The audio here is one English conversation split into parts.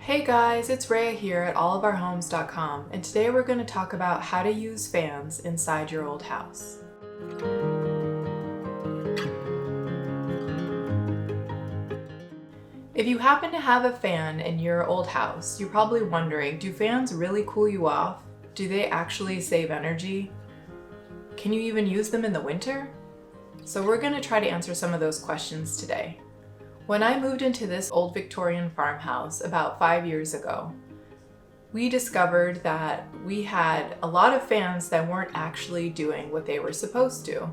Hey guys, it's Rhea here at allofourhomes.com, and today we're going to talk about how to use fans inside your old house. If you happen to have a fan in your old house, you're probably wondering, do fans really cool you off? Do they actually save energy? Can you even use them in the winter? So we're going to try to answer some of those questions today. When I moved into this old Victorian farmhouse about 5 years ago, we discovered that we had a lot of fans that weren't actually doing what they were supposed to.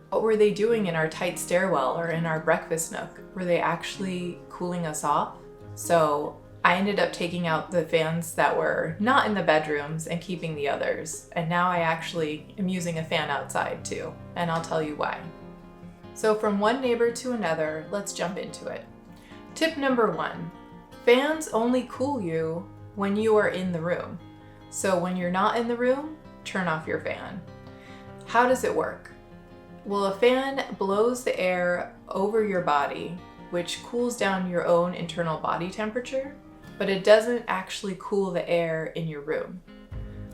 What were they doing in our tight stairwell or in our breakfast nook? Were they actually cooling us off? So I ended up taking out the fans that were not in the bedrooms and keeping the others. And now I actually am using a fan outside too, and I'll tell you why. So from one neighbor to another, let's jump into it. Tip number 1, fans only cool you when you are in the room. So when you're not in the room, turn off your fan. How does it work? Well, a fan blows the air over your body, which cools down your own internal body temperature, but it doesn't actually cool the air in your room.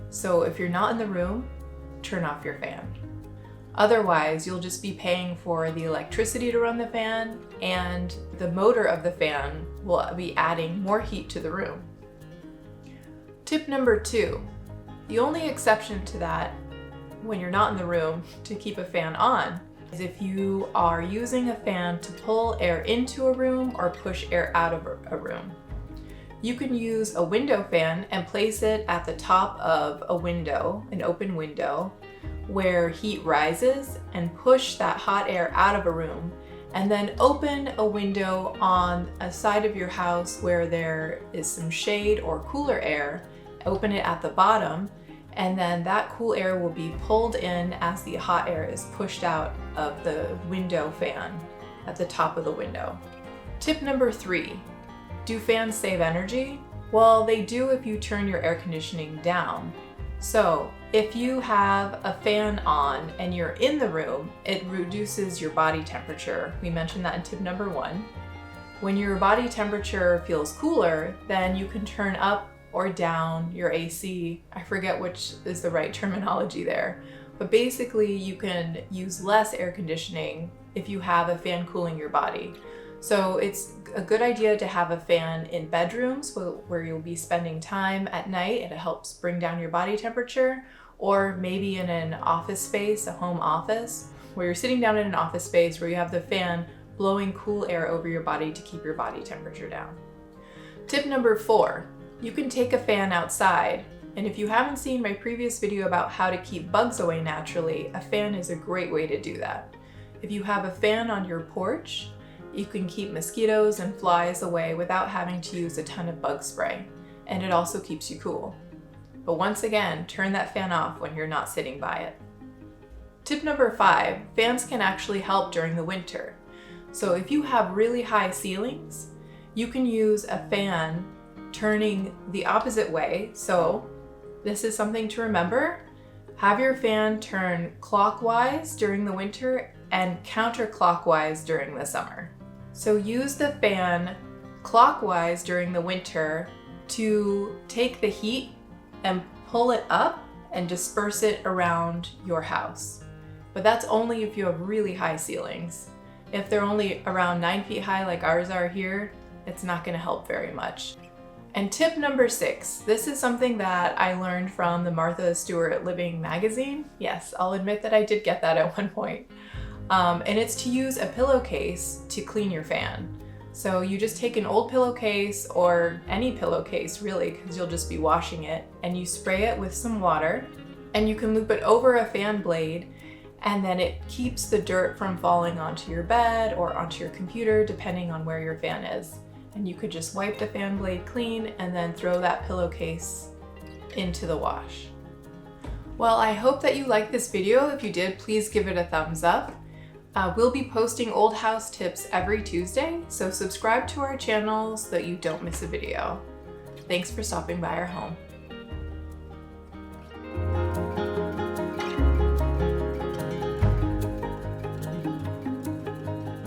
So if you're not in the room, turn off your fan. Otherwise, you'll just be paying for the electricity to run the fan, and the motor of the fan will be adding more heat to the room. Tip number 2, the only exception to that when you're not in the room to keep a fan on is if you are using a fan to pull air into a room or push air out of a room. You can use a window fan and place it at the top of a window, an open window, where heat rises, and push that hot air out of a room, and then open a window on a side of your house where there is some shade or cooler air. Open it at the bottom, and then that cool air will be pulled in as the hot air is pushed out of the window fan at the top of the window. Tip number 3, do fans save energy? Well, they do if you turn your air conditioning down. So if you have a fan on and you're in the room, it reduces your body temperature. We mentioned that in tip number 1. When your body temperature feels cooler, then you can turn up or down your AC. I forget which is the right terminology there, but basically you can use less air conditioning if you have a fan cooling your body. So it's a good idea to have a fan in bedrooms where you'll be spending time at night and it helps bring down your body temperature, or maybe in an office space, a home office, where you're sitting down in an office space where you have the fan blowing cool air over your body to keep your body temperature down. Tip number 4, you can take a fan outside. And if you haven't seen my previous video about how to keep bugs away naturally, a fan is a great way to do that. If you have a fan on your porch, you can keep mosquitoes and flies away without having to use a ton of bug spray, and it also keeps you cool. But once again, turn that fan off when you're not sitting by it. Tip number 5, fans can actually help during the winter. So if you have really high ceilings, you can use a fan turning the opposite way. So this is something to remember. Have your fan turn clockwise during the winter and counterclockwise during the summer. So use the fan clockwise during the winter to take the heat and pull it up and disperse it around your house. But that's only if you have really high ceilings. If they're only around 9 feet high like ours are here, it's not going to help very much. And tip number 6, this is something that I learned from the Martha Stewart Living magazine. Yes, I'll admit that I did get that at one point. And it's to use a pillowcase to clean your fan. So you just take an old pillowcase, or any pillowcase really, because you'll just be washing it, and you spray it with some water, and you can loop it over a fan blade, and then it keeps the dirt from falling onto your bed or onto your computer, depending on where your fan is. And you could just wipe the fan blade clean and then throw that pillowcase into the wash. Well, I hope that you liked this video. If you did, please give it a thumbs up. We'll be posting old house tips every Tuesday, so subscribe to our channel so that you don't miss a video. Thanks for stopping by our home.